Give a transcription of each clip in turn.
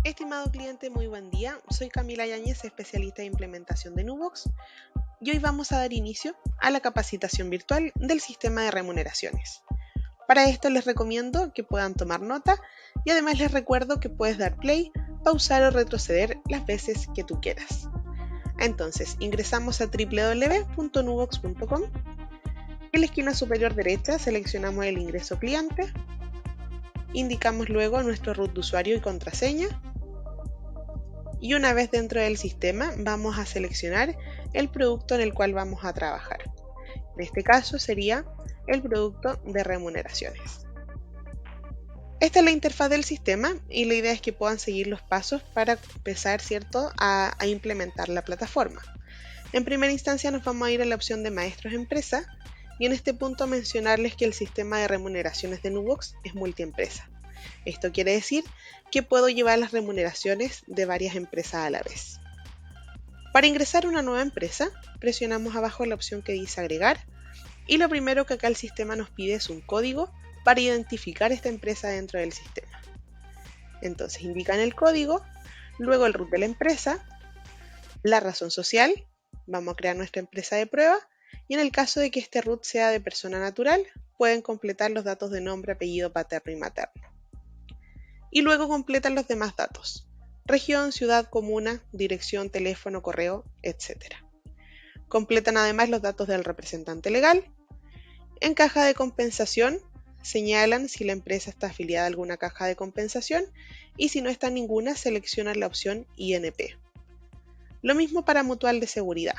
Estimado cliente, muy buen día. Soy Camila Yáñez, especialista en implementación de Nubox, y hoy vamos a dar inicio a la capacitación virtual del sistema de remuneraciones. Para esto les recomiendo que puedan tomar nota y además les recuerdo que puedes dar play, pausar o retroceder las veces que tú quieras. Entonces, ingresamos a www.nubox.com. En la esquina superior derecha seleccionamos el ingreso cliente, indicamos luego nuestro root de usuario y contraseña. Y una vez dentro del sistema vamos a seleccionar el producto en el cual vamos a trabajar. En este caso sería el producto de remuneraciones. Esta es la interfaz del sistema y la idea es que puedan seguir los pasos para empezar, ¿cierto?, a implementar la plataforma. En primera instancia nos vamos a ir a la opción de maestros empresa y en este punto mencionarles que el sistema de remuneraciones de Nubox es multiempresa. Esto quiere decir que puedo llevar las remuneraciones de varias empresas a la vez. Para ingresar a una nueva empresa, presionamos abajo la opción que dice agregar y lo primero que acá el sistema nos pide es un código para identificar esta empresa dentro del sistema. Entonces indican el código, luego el root de la empresa, la razón social, vamos a crear nuestra empresa de prueba y en el caso de que este root sea de persona natural, pueden completar los datos de nombre, apellido paterno y materno. Y luego completan los demás datos: región, ciudad, comuna, dirección, teléfono, correo, etc. Completan además los datos del representante legal. En caja de compensación señalan si la empresa está afiliada a alguna caja de compensación y si no está ninguna, seleccionan la opción INP. Lo mismo para mutual de seguridad.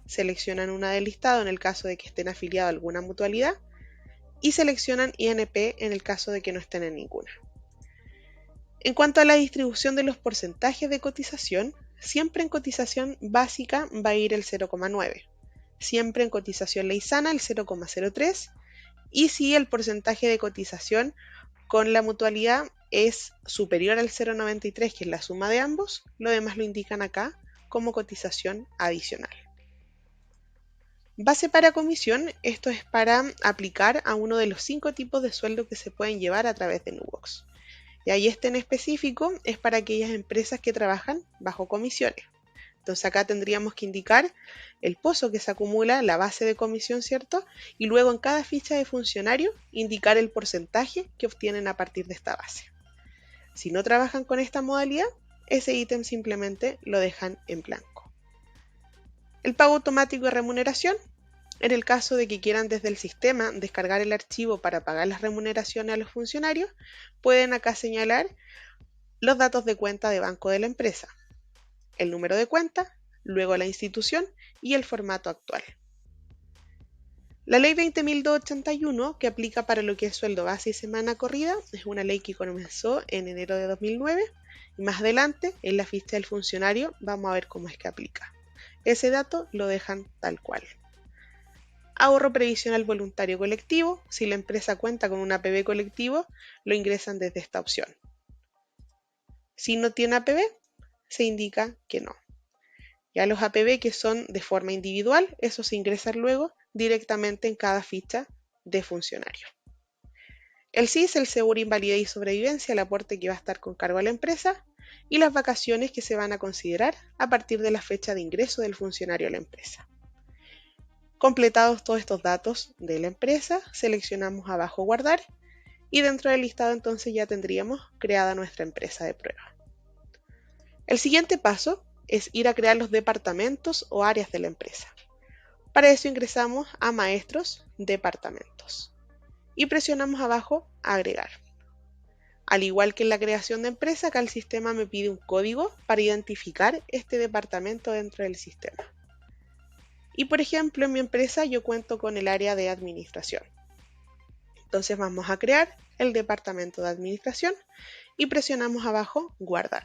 Seleccionan una del listado en el caso de que estén afiliados a alguna mutualidad y seleccionan INP en el caso de que no estén en ninguna. En cuanto a la distribución de los porcentajes de cotización, siempre en cotización básica va a ir el 0,9, siempre en cotización ley sana el 0,03 y si el porcentaje de cotización con la mutualidad es superior al 0,93, que es la suma de ambos, lo demás lo indican acá como cotización adicional. Base para comisión, esto es para aplicar a uno de los 5 tipos de sueldo que se pueden llevar a través de Nubox. Y ahí este en específico es para aquellas empresas que trabajan bajo comisiones. Entonces acá tendríamos que indicar el pozo que se acumula, la base de comisión, ¿cierto? Y luego en cada ficha de funcionario indicar el porcentaje que obtienen a partir de esta base. Si no trabajan con esta modalidad, ese ítem simplemente lo dejan en blanco. El pago automático de remuneración. En el caso de que quieran desde el sistema descargar el archivo para pagar las remuneraciones a los funcionarios, pueden acá señalar los datos de cuenta de banco de la empresa, el número de cuenta, luego la institución y el formato actual. La ley 20.281, que aplica para lo que es sueldo base y semana corrida, es una ley que comenzó en enero de 2009 y más adelante en la ficha del funcionario vamos a ver cómo es que aplica. Ese dato lo dejan tal cual. Ahorro previsional voluntario colectivo. Si la empresa cuenta con un APB colectivo, lo ingresan desde esta opción. Si no tiene APB, se indica que no. Ya los APB que son de forma individual, eso se ingresa luego directamente en cada ficha de funcionario. El CIS, el seguro, invalidez y sobrevivencia, el aporte que va a estar con cargo a la empresa y las vacaciones que se van a considerar a partir de la fecha de ingreso del funcionario a la empresa. Completados todos estos datos de la empresa, seleccionamos abajo guardar y dentro del listado entonces ya tendríamos creada nuestra empresa de prueba. El siguiente paso es ir a crear los departamentos o áreas de la empresa. Para eso ingresamos a maestros, departamentos y presionamos abajo agregar. Al igual que en la creación de empresa, acá el sistema me pide un código para identificar este departamento dentro del sistema. Y por ejemplo, en mi empresa yo cuento con el área de administración. Entonces vamos a crear el departamento de administración y presionamos abajo guardar.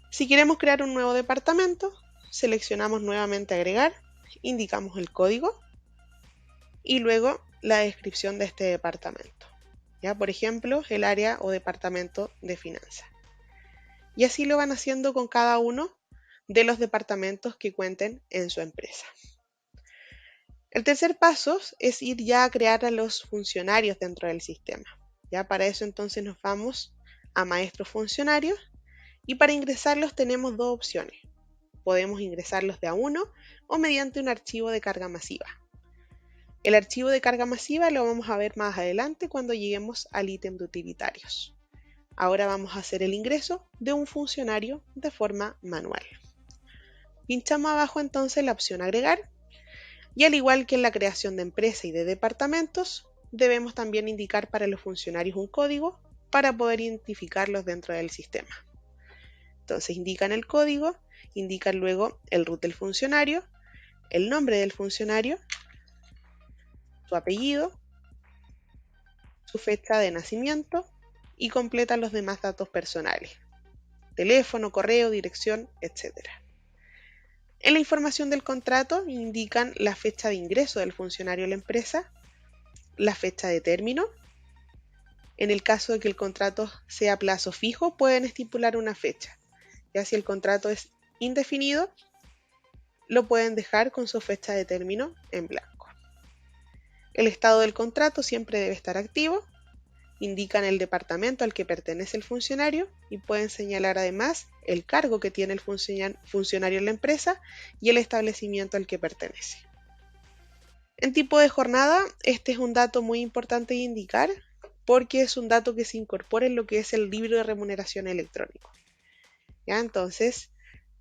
Si queremos crear un nuevo departamento, seleccionamos nuevamente agregar, indicamos el código y luego la descripción de este departamento. Ya, por ejemplo, el área o departamento de finanzas. Y así lo van haciendo con cada uno de los departamentos que cuenten en su empresa. El tercer paso es ir ya a crear a los funcionarios dentro del sistema. Ya para eso entonces nos vamos a maestros funcionarios y para ingresarlos tenemos dos opciones. Podemos ingresarlos de a uno o mediante un archivo de carga masiva. El archivo de carga masiva lo vamos a ver más adelante cuando lleguemos al ítem de utilitarios. Ahora vamos a hacer el ingreso de un funcionario de forma manual. Pinchamos abajo entonces la opción agregar y al igual que en la creación de empresa y de departamentos, debemos también indicar para los funcionarios un código para poder identificarlos dentro del sistema. Entonces indican el código, indican luego el root del funcionario, el nombre del funcionario, su apellido, su fecha de nacimiento y completan los demás datos personales, teléfono, correo, dirección, etc. En la información del contrato indican la fecha de ingreso del funcionario a la empresa, la fecha de término. En el caso de que el contrato sea a plazo fijo, pueden estipular una fecha. Ya si el contrato es indefinido, lo pueden dejar con su fecha de término en blanco. El estado del contrato siempre debe estar activo. Indican el departamento al que pertenece el funcionario y pueden señalar además el cargo que tiene el funcionario en la empresa y el establecimiento al que pertenece. En tipo de jornada, este es un dato muy importante de indicar porque es un dato que se incorpora en lo que es el libro de remuneración electrónico. ¿Ya? Entonces,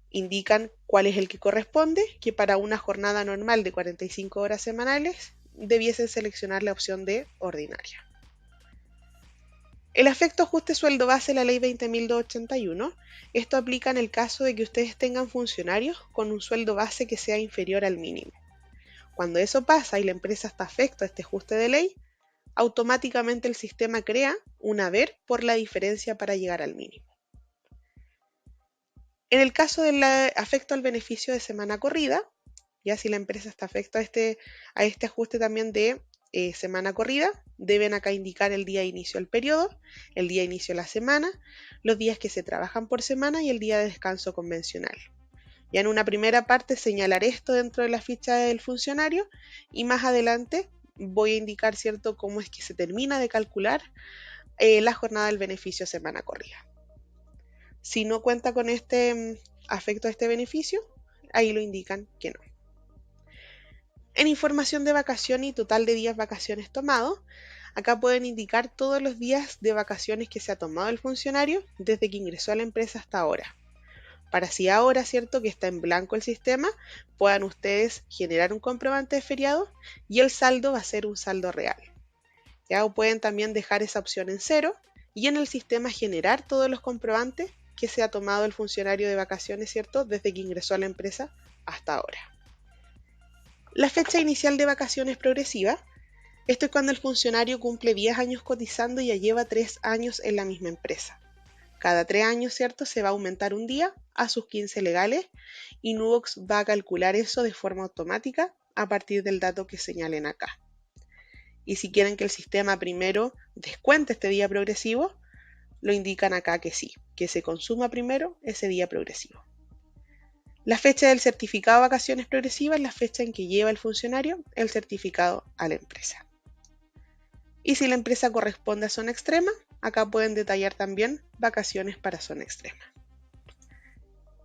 indican cuál es el que corresponde, que para una jornada normal de 45 horas semanales debiesen seleccionar la opción de ordinaria. El efecto ajuste sueldo base de la ley 20.281, esto aplica en el caso de que ustedes tengan funcionarios con un sueldo base que sea inferior al mínimo. Cuando eso pasa y la empresa está afecto a este ajuste de ley, automáticamente el sistema crea un haber por la diferencia para llegar al mínimo. En el caso del afecto al beneficio de semana corrida, ya si la empresa está afecta a este ajuste también de semana corrida, deben acá indicar el día de inicio del periodo, el día de inicio de la semana, los días que se trabajan por semana y el día de descanso convencional. Ya en una primera parte señalar esto dentro de la ficha del funcionario y más adelante voy a indicar, ¿cierto?, cómo es que se termina de calcular la jornada del beneficio semana corrida. Si no cuenta con este afecto a este beneficio, ahí lo indican que no. En información de vacación y total de días vacaciones tomados, acá pueden indicar todos los días de vacaciones que se ha tomado el funcionario desde que ingresó a la empresa hasta ahora. Para así ahora, ¿cierto?, que está en blanco el sistema, puedan ustedes generar un comprobante de feriado y el saldo va a ser un saldo real. ¿Ya? O pueden también dejar esa opción en cero y en el sistema generar todos los comprobantes que se ha tomado el funcionario de vacaciones, ¿cierto?, desde que ingresó a la empresa hasta ahora. La fecha inicial de vacaciones progresiva, esto es cuando el funcionario cumple 10 años cotizando y ya lleva 3 años en la misma empresa. Cada 3 años, ¿cierto?, se va a aumentar un día a sus 15 legales y Nubox va a calcular eso de forma automática a partir del dato que señalen acá. Y si quieren que el sistema primero descuente este día progresivo, lo indican acá que sí, que se consuma primero ese día progresivo. La fecha del certificado de vacaciones progresivas es la fecha en que lleva el funcionario el certificado a la empresa. Y si la empresa corresponde a zona extrema, acá pueden detallar también vacaciones para zona extrema.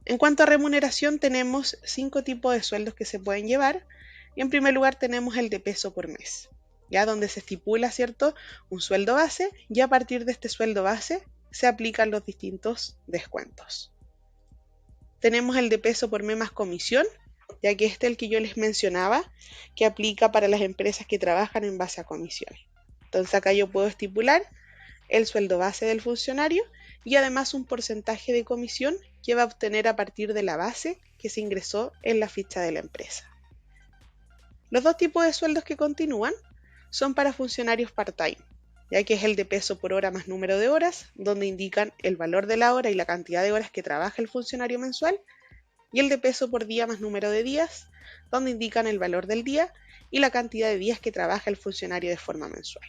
En cuanto a remuneración, tenemos 5 tipos de sueldos que se pueden llevar. Y en primer lugar tenemos el de peso por mes, ya donde se estipula, ¿cierto?, un sueldo base y a partir de este sueldo base se aplican los distintos descuentos. Tenemos el de peso por mes más comisión, ya que este es el que yo les mencionaba, que aplica para las empresas que trabajan en base a comisiones. Entonces acá yo puedo estipular el sueldo base del funcionario y además un porcentaje de comisión que va a obtener a partir de la base que se ingresó en la ficha de la empresa. Los dos tipos de sueldos que continúan son para funcionarios part-time, ya que es el de peso por hora más número de horas, donde indican el valor de la hora y la cantidad de horas que trabaja el funcionario mensual, y el de peso por día más número de días, donde indican el valor del día y la cantidad de días que trabaja el funcionario de forma mensual.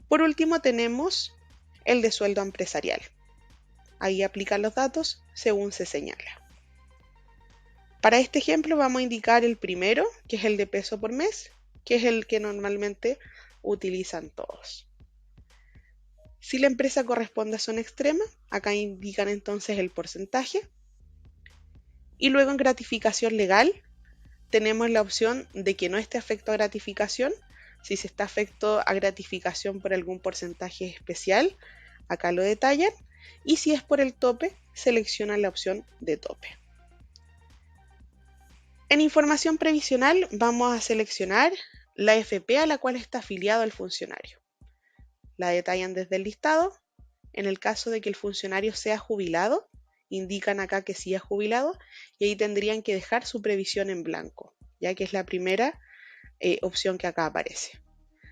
Por último tenemos el de sueldo empresarial. Ahí aplican los datos según se señala. Para este ejemplo vamos a indicar el primero, que es el de peso por mes, que es el que normalmente utilizan todos. Si la empresa corresponde a zona extrema, acá indican entonces el porcentaje. Y luego en gratificación legal tenemos la opción de que no esté afecto a gratificación. Si se está afecto a gratificación por algún porcentaje especial, acá lo detallan. Y si es por el tope, seleccionan la opción de tope. En información previsional vamos a seleccionar la AFP a la cual está afiliado el funcionario. La detallan desde el listado. En el caso de que el funcionario sea jubilado, indican acá que sí es jubilado y ahí tendrían que dejar su previsión en blanco, ya que es la primera opción que acá aparece.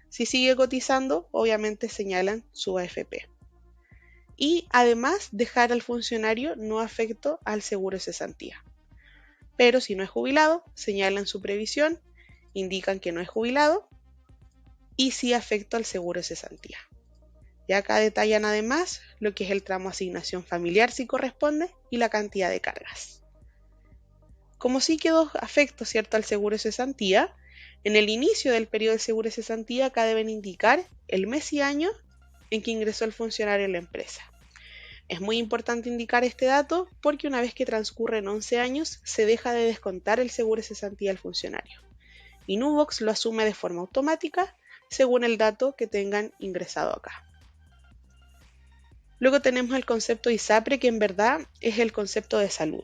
Si sigue cotizando, obviamente señalan su AFP. Y además dejar al funcionario no afecto al seguro de cesantía. Pero si no es jubilado, señalan su previsión, indican que no es jubilado y sí afecto al seguro de cesantía. Y acá detallan además lo que es el tramo asignación familiar si corresponde y la cantidad de cargas. Como sí quedó afecto, ¿cierto?, al seguro de cesantía, en el inicio del periodo de seguro de cesantía acá deben indicar el mes y año en que ingresó el funcionario en la empresa. Es muy importante indicar este dato porque una vez que transcurren 11 años se deja de descontar el seguro de cesantía al funcionario y Nubox lo asume de forma automática según el dato que tengan ingresado acá. Luego tenemos el concepto de ISAPRE, que en verdad es el concepto de salud.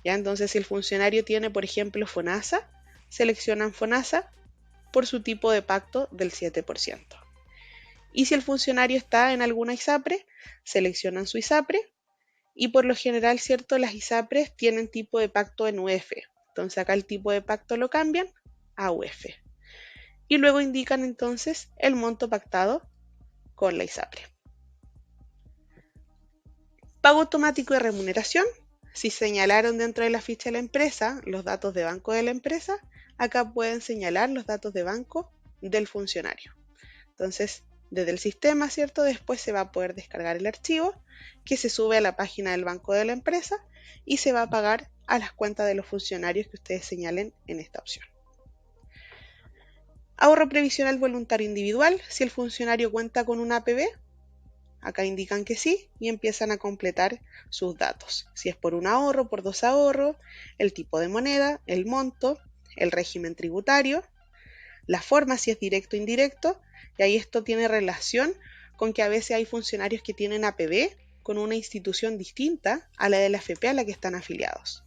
¿Ya? Entonces, si el funcionario tiene, por ejemplo, FONASA, seleccionan FONASA por su tipo de pacto del 7%. Y si el funcionario está en alguna ISAPRE, seleccionan su ISAPRE. Y por lo general, ¿cierto?, las ISAPRES tienen tipo de pacto en UF. Entonces acá el tipo de pacto lo cambian a UF. Y luego indican entonces el monto pactado con la ISAPRE. Pago automático de remuneración. Si señalaron dentro de la ficha de la empresa los datos de banco de la empresa, acá pueden señalar los datos de banco del funcionario. Entonces, desde el sistema, ¿cierto?, después se va a poder descargar el archivo que se sube a la página del banco de la empresa y se va a pagar a las cuentas de los funcionarios que ustedes señalen en esta opción. Ahorro previsional voluntario individual. Si el funcionario cuenta con una APB, acá indican que sí y empiezan a completar sus datos. Si es por un ahorro, por dos ahorros, el tipo de moneda, el monto, el régimen tributario, la forma si es directo o indirecto, y ahí esto tiene relación con que a veces hay funcionarios que tienen APB con una institución distinta a la de la AFP a la que están afiliados.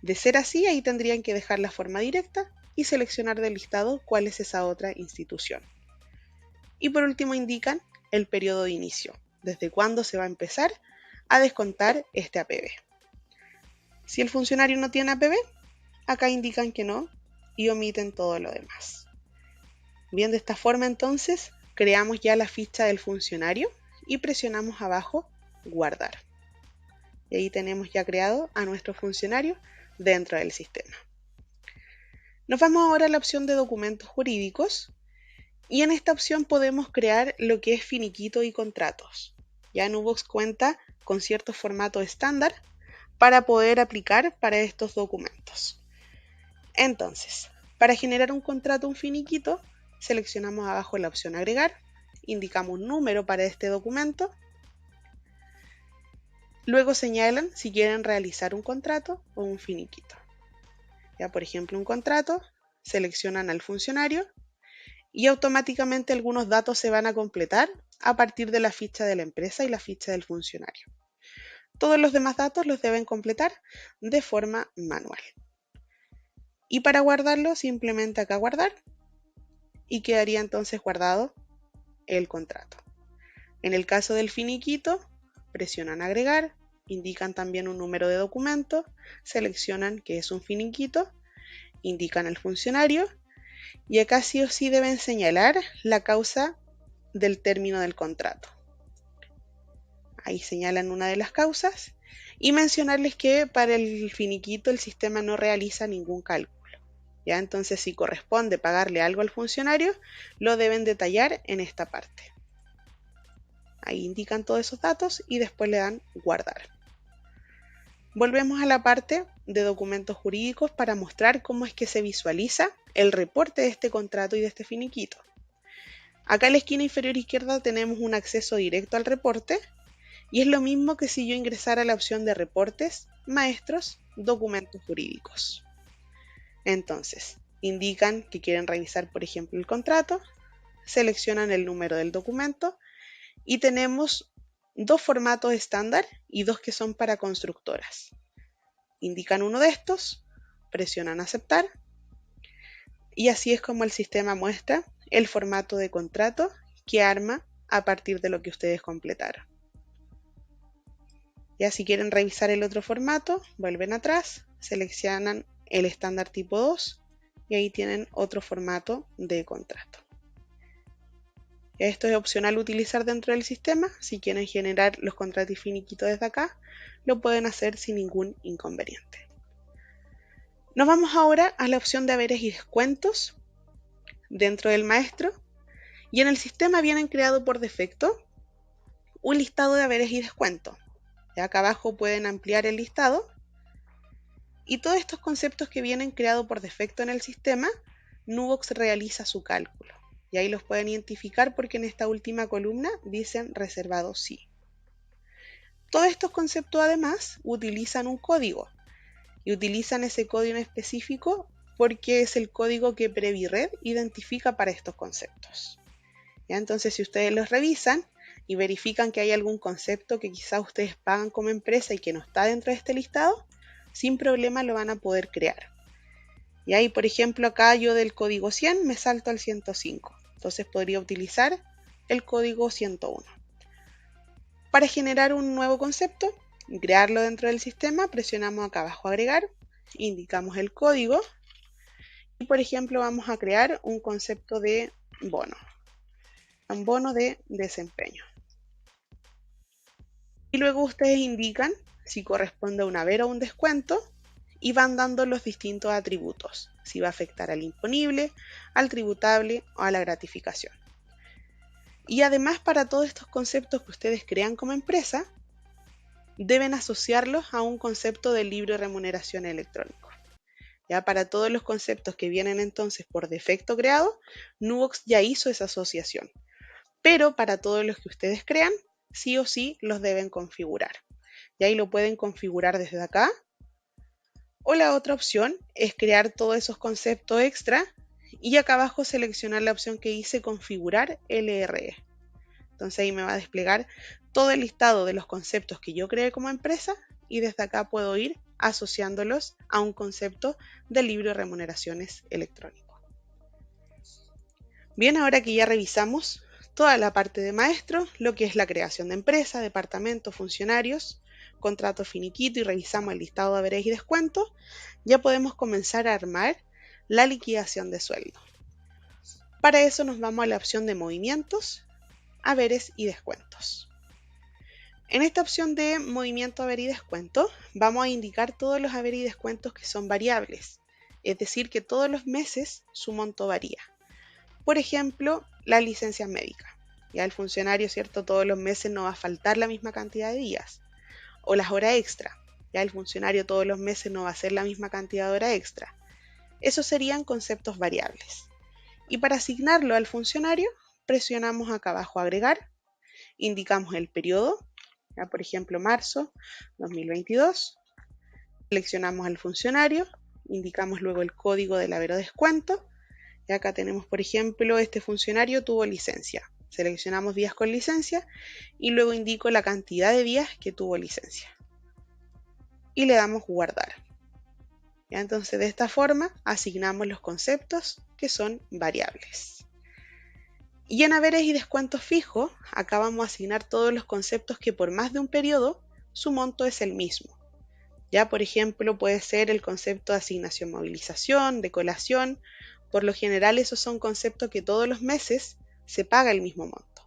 De ser así, ahí tendrían que dejar la forma directa y seleccionar del listado cuál es esa otra institución. Y por último indican el periodo de inicio, desde cuándo se va a empezar a descontar este APB. Si el funcionario no tiene APB, acá indican que no y omiten todo lo demás. Bien, de esta forma entonces creamos ya la ficha del funcionario y presionamos abajo guardar. Y ahí tenemos ya creado a nuestro funcionario dentro del sistema. Nos vamos ahora a la opción de documentos jurídicos y en esta opción podemos crear lo que es finiquito y contratos. Ya Nubox cuenta con ciertos formatos estándar para poder aplicar para estos documentos. Entonces, para generar un contrato, un finiquito, seleccionamos abajo la opción agregar, indicamos un número para este documento, luego señalan si quieren realizar un contrato o un finiquito. Ya, por ejemplo, un contrato, seleccionan al funcionario y automáticamente algunos datos se van a completar a partir de la ficha de la empresa y la ficha del funcionario. Todos los demás datos los deben completar de forma manual. Y para guardarlo, simplemente acá guardar y quedaría entonces guardado el contrato. En el caso del finiquito, presionan agregar, indican también un número de documento, seleccionan que es un finiquito, indican al funcionario y acá sí o sí deben señalar la causa del término del contrato. Ahí señalan una de las causas y mencionarles que para el finiquito el sistema no realiza ningún cálculo. ¿Ya? Entonces, si corresponde pagarle algo al funcionario, lo deben detallar en esta parte. Ahí indican todos esos datos y después le dan guardar. Volvemos a la parte de documentos jurídicos para mostrar cómo es que se visualiza el reporte de este contrato y de este finiquito. Acá en la esquina inferior izquierda tenemos un acceso directo al reporte y es lo mismo que si yo ingresara a la opción de reportes, maestros, documentos jurídicos. Entonces, indican que quieren revisar, por ejemplo, el contrato, seleccionan el número del documento y tenemos dos formatos estándar y dos que son para constructoras. Indican uno de estos, presionan aceptar y así es como el sistema muestra el formato de contrato que arma a partir de lo que ustedes completaron. Ya si quieren revisar el otro formato, vuelven atrás, seleccionan el estándar tipo 2 y ahí tienen otro formato de contrato. Esto es opcional utilizar dentro del sistema. Si quieren generar los contratos y finiquitos desde acá, lo pueden hacer sin ningún inconveniente. Nos vamos ahora a la opción de haberes y descuentos dentro del maestro y en el sistema vienen creado por defecto un listado de haberes y descuentos. Ya acá abajo pueden ampliar el listado y todos estos conceptos que vienen creados por defecto en el sistema, Nubox realiza su cálculo. Y ahí los pueden identificar porque en esta última columna dicen reservado sí. Todos estos conceptos además utilizan un código y utilizan ese código en específico porque es el código que Previred identifica para estos conceptos. ¿Ya? Entonces si ustedes los revisan y verifican que hay algún concepto que quizás ustedes pagan como empresa y que no está dentro de este listado, sin problema lo van a poder crear. Y ahí, por ejemplo, acá yo del código 100 me salto al 105. Entonces podría utilizar el código 101. Para generar un nuevo concepto, crearlo dentro del sistema, presionamos acá abajo agregar, indicamos el código y, por ejemplo, vamos a crear un concepto de bono, un bono de desempeño. Y luego ustedes indican si corresponde a un haber o un descuento y van dando los distintos atributos, si va a afectar al imponible, al tributable o a la gratificación. Y además para todos estos conceptos que ustedes crean como empresa, deben asociarlos a un concepto del libro de remuneración electrónico. Ya para todos los conceptos que vienen entonces por defecto creados, Nubox ya hizo esa asociación. Pero para todos los que ustedes crean, sí o sí los deben configurar. Y ahí lo pueden configurar desde acá. O la otra opción es crear todos esos conceptos extra y acá abajo seleccionar la opción que dice configurar LRE. Entonces ahí me va a desplegar todo el listado de los conceptos que yo creé como empresa y desde acá puedo ir asociándolos a un concepto del libro de remuneraciones electrónico. Bien, ahora que ya revisamos toda la parte de maestro, lo que es la creación de empresa, departamento, funcionarios, contrato finiquito y revisamos el listado de haberes y descuentos, ya podemos comenzar a armar la liquidación de sueldo. Para eso nos vamos a la opción de movimientos, haberes y descuentos. En esta opción de movimiento, haber y descuento, vamos a indicar todos los haberes y descuentos que son variables, es decir, que todos los meses su monto varía. Por ejemplo, la licencia médica. Ya el funcionario, ¿cierto? Todos los meses no va a faltar la misma cantidad de días. O las horas extra. Ya el funcionario todos los meses no va a hacer la misma cantidad de horas extra. Esos serían conceptos variables. Y para asignarlo al funcionario, presionamos acá abajo agregar, indicamos el periodo, ya por ejemplo marzo 2022, seleccionamos al funcionario, indicamos luego el código del haber o descuento, y acá tenemos por ejemplo este funcionario tuvo licencia, seleccionamos días con licencia y luego indico la cantidad de días que tuvo licencia y le damos guardar. ¿Ya? Entonces de esta forma asignamos los conceptos que son variables. Y en haberes y descuentos fijos, acá vamos a asignar todos los conceptos que por más de un periodo su monto es el mismo. Ya por ejemplo puede ser el concepto de asignación movilización, de colación. Por lo general esos son conceptos que todos los meses se paga el mismo monto.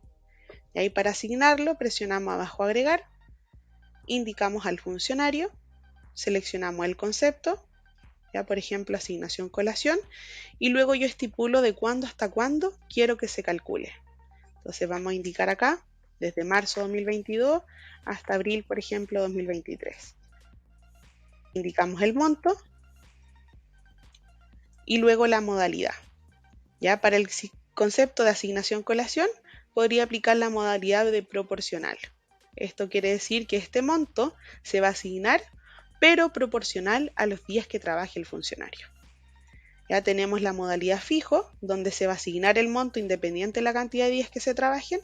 Y ahí para asignarlo presionamos abajo agregar, indicamos al funcionario, seleccionamos el concepto, ya por ejemplo asignación colación, y luego yo estipulo de cuándo hasta cuándo quiero que se calcule. Entonces vamos a indicar acá desde marzo 2022 hasta abril por ejemplo 2023. Indicamos el monto y luego la modalidad. Ya para el concepto de asignación-colación podría aplicar la modalidad de proporcional. Esto quiere decir que este monto se va a asignar, pero proporcional a los días que trabaje el funcionario. Ya tenemos la modalidad fijo, donde se va a asignar el monto independiente de la cantidad de días que se trabajen,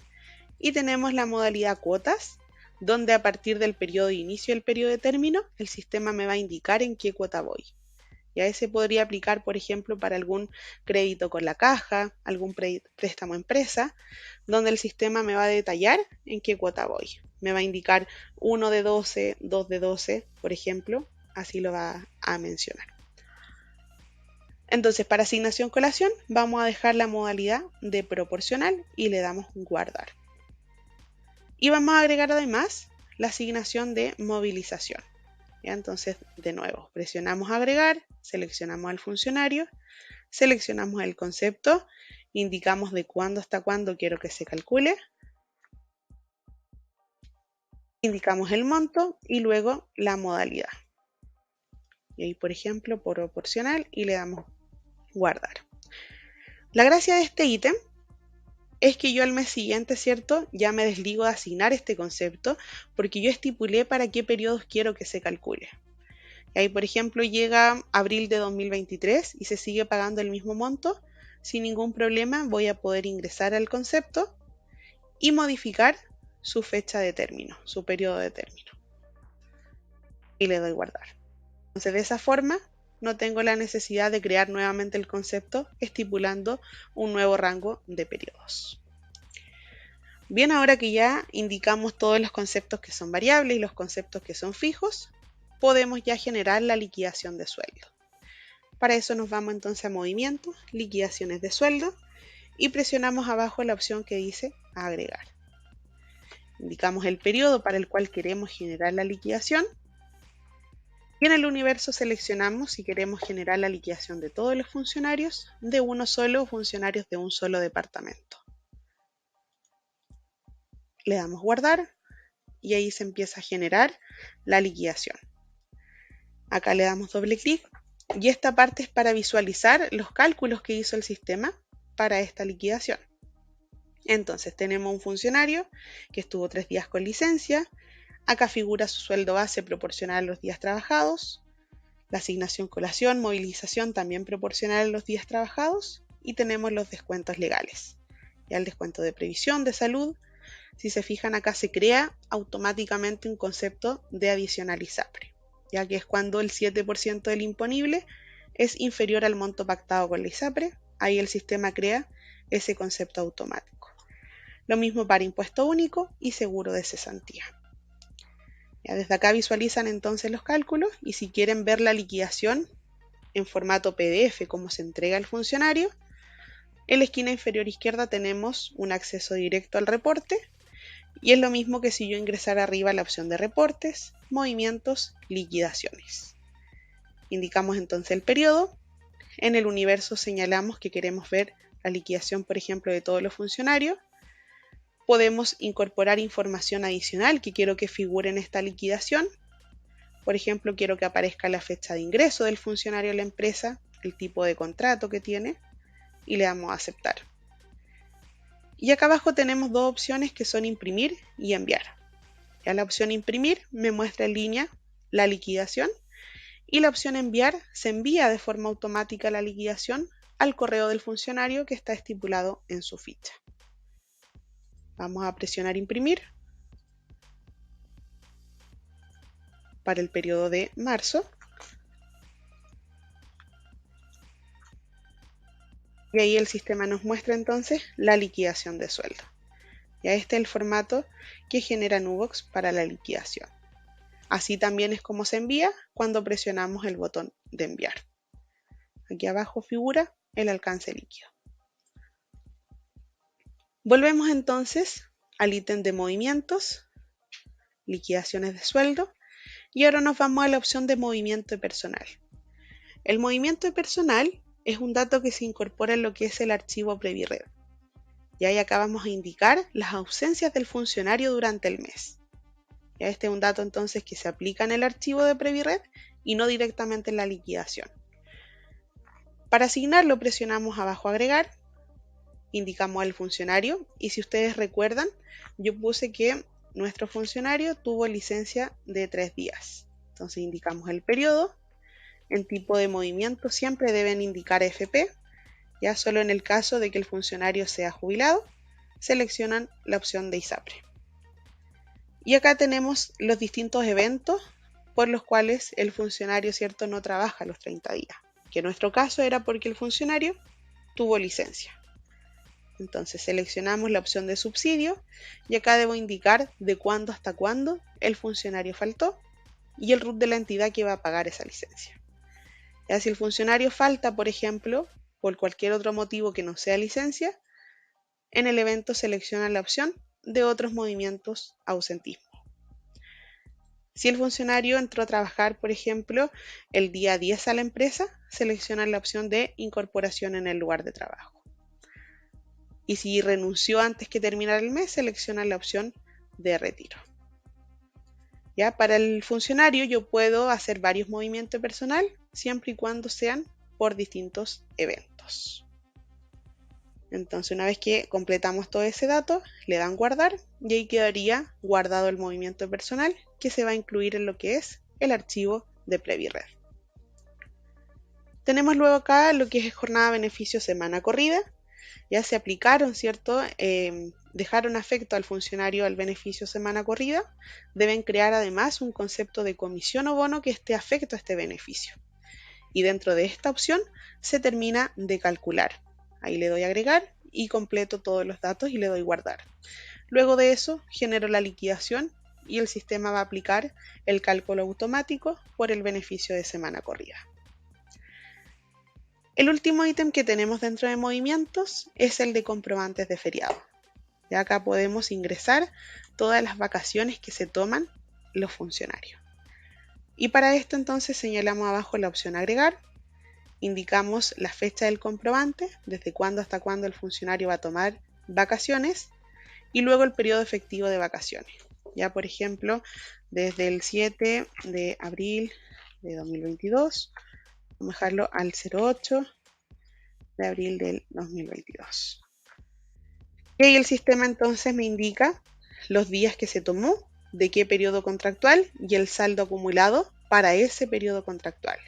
y tenemos la modalidad cuotas, donde a partir del periodo de inicio y el periodo de término, el sistema me va a indicar en qué cuota voy. Y a ese podría aplicar, por ejemplo, para algún crédito con la caja, algún préstamo empresa, donde el sistema me va a detallar en qué cuota voy. Me va a indicar 1 de 12, 2 de 12, por ejemplo, así lo va a mencionar. Entonces, para asignación-colación, vamos a dejar la modalidad de proporcional y le damos guardar. Y vamos a agregar además la asignación de movilización. ¿Ya? Entonces, de nuevo, presionamos agregar, seleccionamos al funcionario, seleccionamos el concepto, indicamos de cuándo hasta cuándo quiero que se calcule, indicamos el monto y luego la modalidad. Y ahí, por ejemplo, proporcional y le damos guardar. La gracia de este ítem es que yo al mes siguiente, ¿cierto? Ya me desligo de asignar este concepto porque yo estipulé para qué periodos quiero que se calcule. Y ahí, por ejemplo, llega abril de 2023 y se sigue pagando el mismo monto, sin ningún problema voy a poder ingresar al concepto y modificar su fecha de término, su periodo de término. Y le doy guardar. Entonces, de esa forma, no tengo la necesidad de crear nuevamente el concepto estipulando un nuevo rango de periodos. Bien, ahora que ya indicamos todos los conceptos que son variables y los conceptos que son fijos, podemos ya generar la liquidación de sueldo. Para eso nos vamos entonces a movimiento, liquidaciones de sueldo y presionamos abajo la opción que dice agregar. Indicamos el periodo para el cual queremos generar la liquidación y en el universo seleccionamos si queremos generar la liquidación de todos los funcionarios, de uno solo o funcionarios de un solo departamento. Le damos guardar y ahí se empieza a generar la liquidación. Acá le damos doble clic y esta parte es para visualizar los cálculos que hizo el sistema para esta liquidación. Entonces tenemos un funcionario que estuvo 3 días con licencia, acá figura su sueldo base proporcional a los días trabajados, la asignación colación, movilización también proporcional a los días trabajados y tenemos los descuentos legales. Ya el descuento de previsión, de salud, si se fijan acá se crea automáticamente un concepto de adicional ISAPRE, ya que es cuando el 7% del imponible es inferior al monto pactado con la ISAPRE, ahí el sistema crea ese concepto automático. Lo mismo para impuesto único y seguro de cesantía. Ya desde acá visualizan entonces los cálculos y si quieren ver la liquidación en formato PDF como se entrega al funcionario, en la esquina inferior izquierda tenemos un acceso directo al reporte y es lo mismo que si yo ingresara arriba la opción de reportes, movimientos, liquidaciones. Indicamos entonces el periodo, en el universo señalamos que queremos ver la liquidación, por ejemplo, de todos los funcionarios. Podemos incorporar información adicional que quiero que figure en esta liquidación. Por ejemplo, quiero que aparezca la fecha de ingreso del funcionario a la empresa, el tipo de contrato que tiene y le damos a aceptar. Y acá abajo tenemos dos opciones que son imprimir y enviar. Ya la opción imprimir me muestra en línea la liquidación y la opción enviar se envía de forma automática la liquidación al correo del funcionario que está estipulado en su ficha. Vamos a presionar imprimir para el periodo de marzo. Y ahí el sistema nos muestra entonces la liquidación de sueldo. Ya este es el formato que genera Nubox para la liquidación. Así también es como se envía cuando presionamos el botón de enviar. Aquí abajo figura el alcance líquido. Volvemos entonces al ítem de movimientos, liquidaciones de sueldo, y ahora nos vamos a la opción de movimiento de personal. El movimiento de personal es un dato que se incorpora en lo que es el archivo Previred. Y ahí acá vamos a indicar las ausencias del funcionario durante el mes. Ya este es un dato entonces que se aplica en el archivo de Previred y no directamente en la liquidación. Para asignarlo presionamos abajo agregar indicamos al funcionario y si ustedes recuerdan, yo puse que nuestro funcionario tuvo licencia de 3 días. Entonces indicamos el periodo. En tipo de movimiento siempre deben indicar FP, ya solo en el caso de que el funcionario sea jubilado, seleccionan la opción de ISAPRE. Y acá tenemos los distintos eventos por los cuales el funcionario, ¿cierto?, no trabaja los 30 días, que en nuestro caso era porque el funcionario tuvo licencia. Entonces seleccionamos la opción de subsidio y acá debo indicar de cuándo hasta cuándo el funcionario faltó y el RUT de la entidad que va a pagar esa licencia. Ya si el funcionario falta, por ejemplo, por cualquier otro motivo que no sea licencia, en el evento seleccionan la opción de otros movimientos ausentismo. Si el funcionario entró a trabajar, por ejemplo, el día 10 a la empresa, seleccionan la opción de incorporación en el lugar de trabajo. Y si renunció antes que terminara el mes, seleccionan la opción de retiro. Ya para el funcionario yo puedo hacer varios movimientos personal siempre y cuando sean por distintos eventos. Entonces una vez que completamos todo ese dato, le dan guardar y ahí quedaría guardado el movimiento personal que se va a incluir en lo que es el archivo de Previred. Tenemos luego acá lo que es jornada, beneficio, semana corrida. Ya se aplicaron, ¿cierto? Dejaron afecto al funcionario al beneficio semana corrida. Deben crear además un concepto de comisión o bono que esté afecto a este beneficio. Y dentro de esta opción se termina de calcular. Ahí le doy a agregar y completo todos los datos y le doy guardar. Luego de eso genero la liquidación y el sistema va a aplicar el cálculo automático por el beneficio de semana corrida. El último ítem que tenemos dentro de movimientos es el de comprobantes de feriado. Ya acá podemos ingresar todas las vacaciones que se toman los funcionarios. Y para esto entonces señalamos abajo la opción agregar, indicamos la fecha del comprobante, desde cuándo hasta cuándo el funcionario va a tomar vacaciones y luego el periodo efectivo de vacaciones. Ya por ejemplo, desde el 7 de abril de 2022, vamos a dejarlo al 08 de abril del 2022. Y ahí el sistema entonces me indica los días que se tomó, de qué periodo contractual y el saldo acumulado para ese periodo contractual.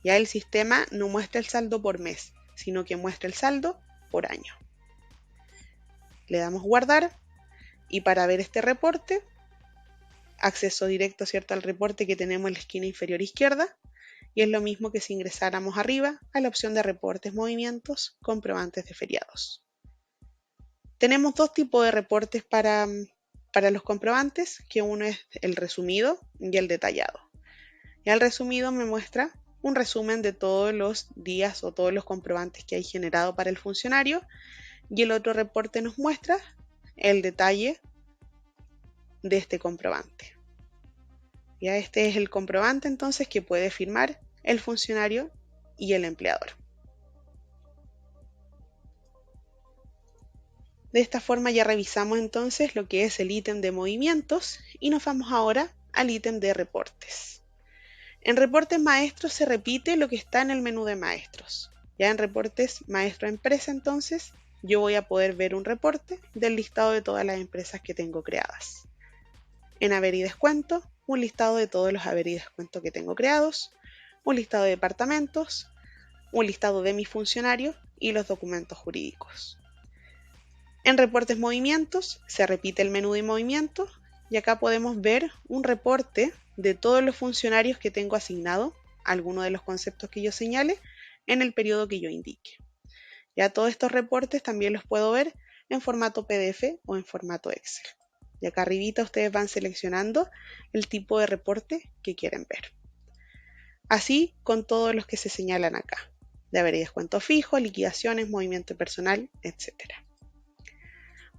Ya el sistema no muestra el saldo por mes, sino que muestra el saldo por año. Le damos guardar y para ver este reporte, acceso directo, ¿cierto?, al reporte que tenemos en la esquina inferior izquierda y es lo mismo que si ingresáramos arriba a la opción de reportes, movimientos, comprobantes de feriados. Tenemos dos tipos de reportes para los comprobantes, que uno es el resumido y el detallado. Y el resumido me muestra un resumen de todos los días o todos los comprobantes que hay generado para el funcionario y el otro reporte nos muestra el detalle de este comprobante. Ya este es el comprobante entonces que puede firmar el funcionario y el empleador. De esta forma ya revisamos entonces lo que es el ítem de movimientos y nos vamos ahora al ítem de reportes. En reportes maestros se repite lo que está en el menú de maestros. Ya en reportes maestro empresa entonces yo voy a poder ver un reporte del listado de todas las empresas que tengo creadas. En haber y descuento, un listado de todos los haber y descuento que tengo creados, un listado de departamentos, un listado de mis funcionarios y los documentos jurídicos. En reportes movimientos se repite el menú de movimiento y acá podemos ver un reporte de todos los funcionarios que tengo asignado, alguno de los conceptos que yo señale, en el periodo que yo indique. Ya todos estos reportes también los puedo ver en formato PDF o en formato Excel. Y acá arribita ustedes van seleccionando el tipo de reporte que quieren ver. Así con todos los que se señalan acá, de haber y descuento fijo, liquidaciones, movimiento personal, etc.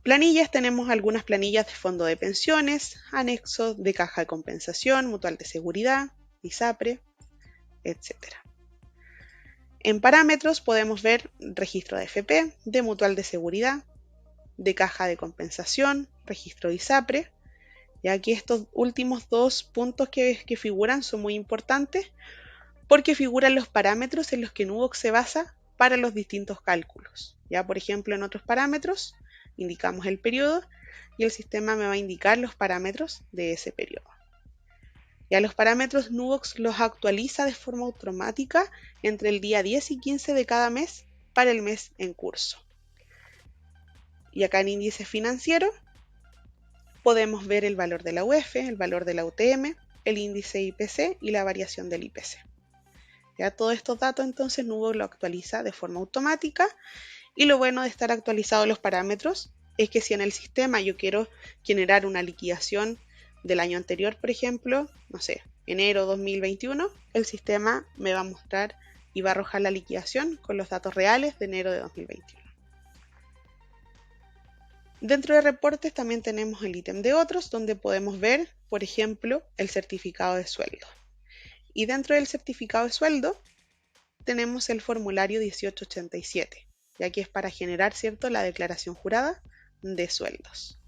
Planillas, tenemos algunas planillas de fondo de pensiones, anexos de caja de compensación, mutual de seguridad, ISAPRE, etc. En parámetros podemos ver registro de AFP, de mutual de seguridad, de caja de compensación, registro de ISAPRE. Y aquí estos últimos dos puntos que figuran son muy importantes porque figuran los parámetros en los que Nubox se basa para los distintos cálculos. Ya, por ejemplo, en otros parámetros indicamos el periodo y el sistema me va a indicar los parámetros de ese periodo. Ya los parámetros Nubox los actualiza de forma automática entre el día 10 y 15 de cada mes para el mes en curso. Y acá en índice financiero podemos ver el valor de la UF, el valor de la UTM, el índice IPC y la variación del IPC. Ya todos estos datos entonces Nubox lo actualiza de forma automática, y lo bueno de estar actualizados los parámetros es que si en el sistema yo quiero generar una liquidación del año anterior, por ejemplo, no sé, enero 2021, el sistema me va a mostrar y va a arrojar la liquidación con los datos reales de enero de 2021. Dentro de reportes también tenemos el ítem de otros, donde podemos ver, por ejemplo, el certificado de sueldo. Y dentro del certificado de sueldo tenemos el formulario 1887, ya que es para generar, ¿cierto?, la declaración jurada de sueldos.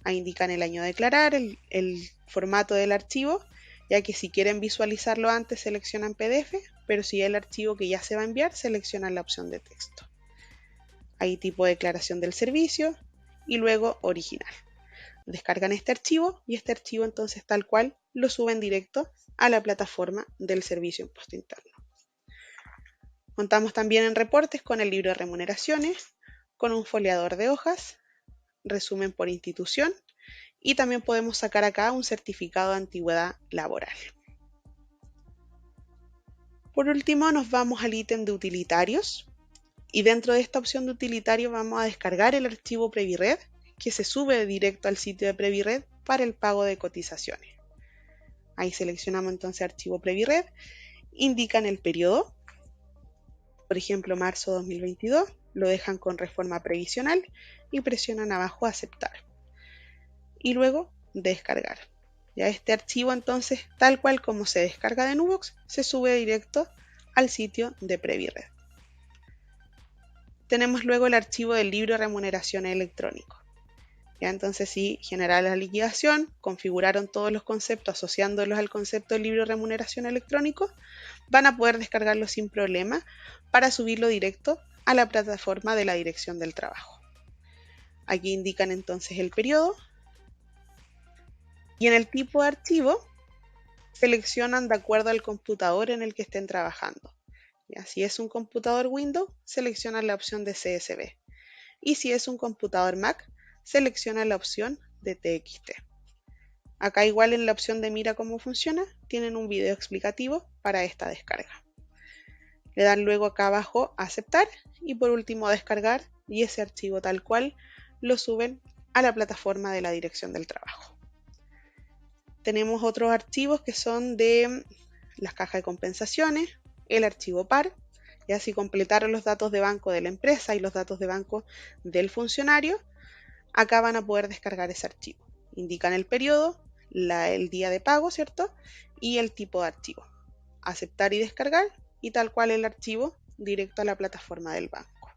Ahí indican el año a declarar, el formato del archivo, ya que si quieren visualizarlo antes seleccionan PDF, pero si el archivo que ya se va a enviar seleccionan la opción de texto. Ahí tipo de declaración del servicio y luego original. Descargan este archivo y este archivo entonces tal cual lo suben directo a la plataforma del Servicio de Impuesto Interno. Contamos también en reportes con el libro de remuneraciones, con un foliador de hojas, resumen por institución, y también podemos sacar acá un certificado de antigüedad laboral. Por último nos vamos al ítem de utilitarios, y dentro de esta opción de utilitario vamos a descargar el archivo Previred, que se sube directo al sitio de Previred para el pago de cotizaciones. Ahí seleccionamos entonces archivo Previred, indican el periodo, por ejemplo marzo 2022, lo dejan con reforma previsional y presionan abajo aceptar. Y luego descargar. Ya este archivo entonces, tal cual como se descarga de Nubox, se sube directo al sitio de Previred. Tenemos luego el archivo del libro de remuneración electrónico. Ya entonces si generar la liquidación, configuraron todos los conceptos asociándolos al concepto del libro de remuneración electrónico, van a poder descargarlo sin problema para subirlo directo a la plataforma de la Dirección del Trabajo. Aquí indican entonces el periodo y en el tipo de archivo seleccionan de acuerdo al computador en el que estén trabajando. Ya, si es un computador Windows, seleccionan la opción de CSV y si es un computador Mac, selecciona la opción de TXT. Acá igual en la opción de mira cómo funciona, tienen un video explicativo para esta descarga. Le dan luego acá abajo a aceptar y por último a descargar y ese archivo tal cual lo suben a la plataforma de la Dirección del Trabajo. Tenemos otros archivos que son de las cajas de compensaciones, el archivo PAR, ya si completaron los datos de banco de la empresa y los datos de banco del funcionario, acá van a poder descargar ese archivo. Indican el periodo, el día de pago, ¿cierto? Y el tipo de archivo. Aceptar y descargar y tal cual el archivo directo a la plataforma del banco.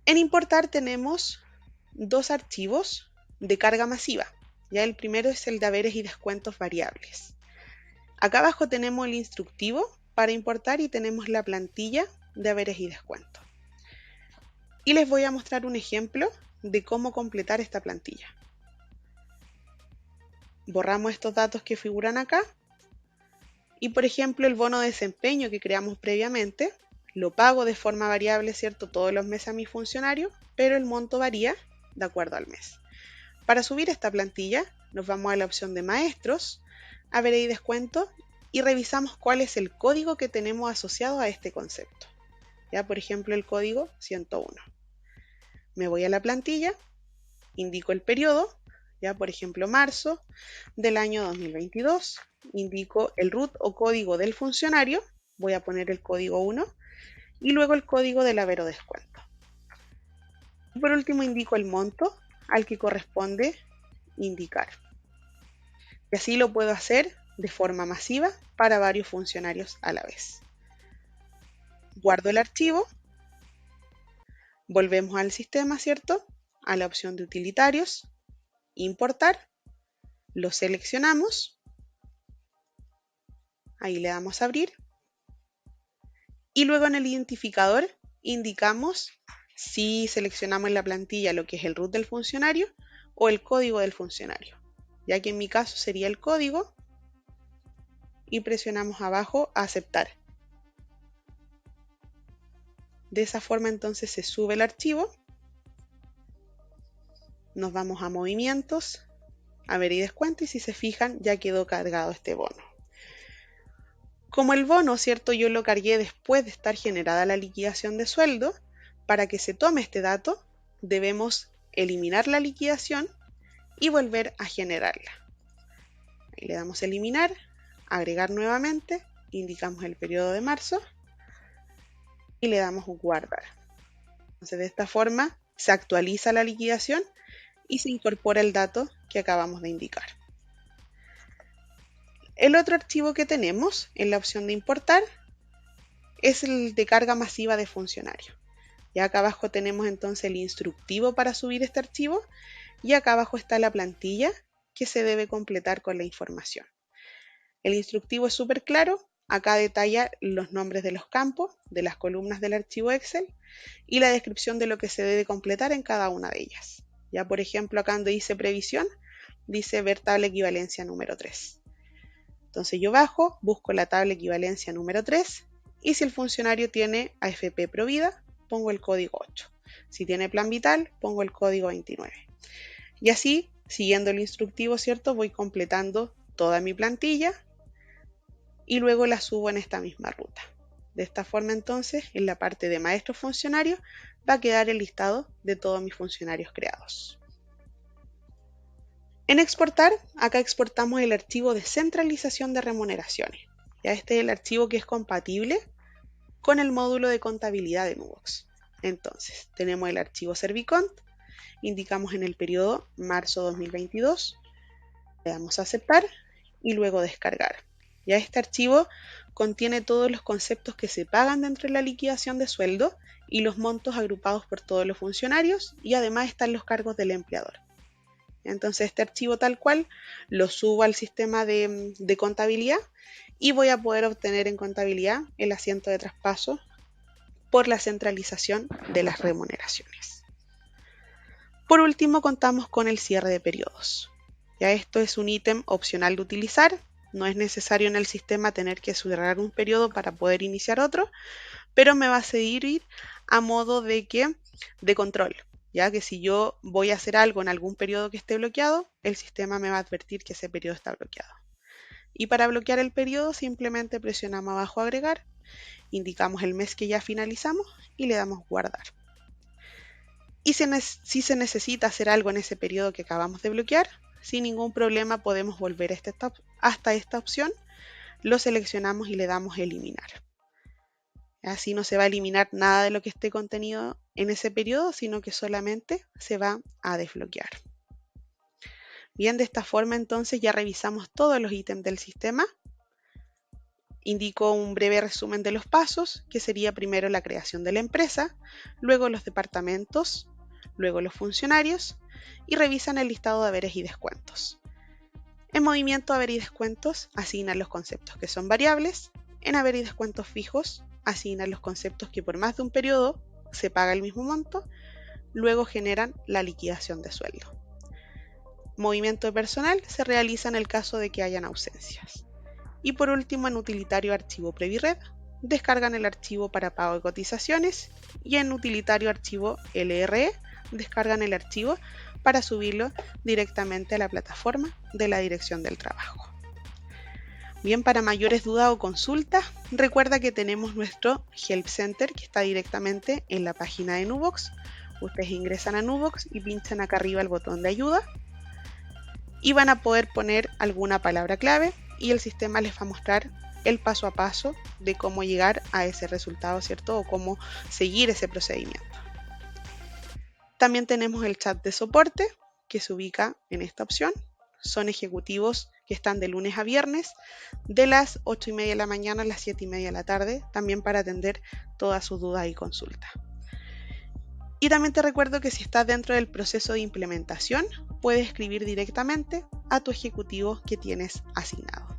En importar tenemos dos archivos de carga masiva. Ya el primero es el de haberes y descuentos variables. Acá abajo tenemos el instructivo para importar y tenemos la plantilla de haberes y descuentos. Y les voy a mostrar un ejemplo de cómo completar esta plantilla. Borramos estos datos que figuran acá y por ejemplo el bono de desempeño que creamos previamente lo pago de forma variable, ¿cierto? Todos los meses a mi funcionario, pero el monto varía de acuerdo al mes. Para subir esta plantilla nos vamos a la opción de maestros, haberes y descuento y revisamos cuál es el código que tenemos asociado a este concepto. Ya por ejemplo el código 101. Me voy a la plantilla, indico el periodo, ya por ejemplo marzo del año 2022, indico el root o código del funcionario, voy a poner el código 1 y luego el código del haber o descuento. Y por último indico el monto al que corresponde indicar. Y así lo puedo hacer de forma masiva para varios funcionarios a la vez. Guardo el archivo, volvemos al sistema, ¿cierto? A la opción de utilitarios, importar, lo seleccionamos, ahí le damos a abrir Y luego en el identificador indicamos si seleccionamos en la plantilla lo que es el root del funcionario o el código del funcionario, ya que en mi caso sería el código, y presionamos abajo a aceptar. De esa forma entonces se sube el archivo, nos vamos a movimientos, a ver y descuento, y si se fijan ya quedó cargado este bono. Como el bono, ¿cierto? Yo lo cargué después de estar generada la liquidación de sueldo. Para que se tome este dato, debemos eliminar la liquidación y volver a generarla. Ahí le damos eliminar, agregar nuevamente, indicamos el periodo de marzo y le damos guardar. Entonces de esta forma se actualiza la liquidación y se incorpora el dato que acabamos de indicar. El otro archivo que tenemos en la opción de importar es el de carga masiva de funcionario. Y acá abajo tenemos entonces el instructivo para subir este archivo y acá abajo está la plantilla que se debe completar con la información. El instructivo es súper claro, acá detalla los nombres de los campos, de las columnas del archivo Excel y la descripción de lo que se debe completar en cada una de ellas. Ya por ejemplo acá donde dice previsión, dice ver tabla equivalencia número 3. Entonces yo bajo, busco la tabla equivalencia número 3 y si el funcionario tiene AFP Provida, pongo el código 8. Si tiene plan vital, pongo el código 29. Y así, siguiendo el instructivo, ¿cierto? Voy completando toda mi plantilla y luego la subo en esta misma ruta. De esta forma entonces, en la parte de maestro funcionario, va a quedar el listado de todos mis funcionarios creados. En exportar, acá exportamos el archivo de centralización de remuneraciones. Ya este es el archivo que es compatible con el módulo de contabilidad de Nubox. Entonces, tenemos el archivo Servicont, indicamos en el periodo marzo 2022, le damos a aceptar y luego descargar. Ya este archivo contiene todos los conceptos que se pagan dentro de la liquidación de sueldo y los montos agrupados por todos los funcionarios y además están los cargos del empleador. Entonces este archivo tal cual lo subo al sistema de contabilidad y voy a poder obtener en contabilidad el asiento de traspaso por la centralización de las remuneraciones. Por último, contamos con el cierre de periodos. Ya esto es un ítem opcional de utilizar, no es necesario en el sistema tener que cerrar un periodo para poder iniciar otro, pero me va a servir a modo de control. Ya que si yo voy a hacer algo en algún periodo que esté bloqueado, el sistema me va a advertir que ese periodo está bloqueado. Y para bloquear el periodo simplemente presionamos abajo agregar, indicamos el mes que ya finalizamos y le damos guardar. Y si se necesita hacer algo en ese periodo que acabamos de bloquear, sin ningún problema podemos volver hasta esta opción, lo seleccionamos y le damos eliminar. Así no se va a eliminar nada de lo que esté contenido en ese periodo, sino que solamente se va a desbloquear. Bien, de esta forma entonces ya revisamos todos los ítems del sistema. Indico un breve resumen de los pasos, que sería primero la creación de la empresa, luego los departamentos, luego los funcionarios y revisan el listado de haberes y descuentos. En movimiento haber y descuentos asignan los conceptos que son variables, en haber y descuentos fijos asignan los conceptos que por más de un periodo se paga el mismo monto, luego generan la liquidación de sueldo. Movimiento de personal se realiza en el caso de que hayan ausencias. Y por último, en utilitario archivo Previred, descargan el archivo para pago de cotizaciones y en utilitario archivo LRE, descargan el archivo para subirlo directamente a la plataforma de la Dirección del Trabajo. Bien, para mayores dudas o consultas, recuerda que tenemos nuestro Help Center que está directamente en la página de Nubox. Ustedes ingresan a Nubox y pinchan acá arriba el botón de ayuda y van a poder poner alguna palabra clave y el sistema les va a mostrar el paso a paso de cómo llegar a ese resultado, ¿cierto? O cómo seguir ese procedimiento. También tenemos el chat de soporte que se ubica en esta opción. Son ejecutivos que están de lunes a viernes de las 8:30 de la mañana a las 7:30 de la tarde, también para atender todas sus dudas y consultas. Y también te recuerdo que si estás dentro del proceso de implementación, puedes escribir directamente a tu ejecutivo que tienes asignado.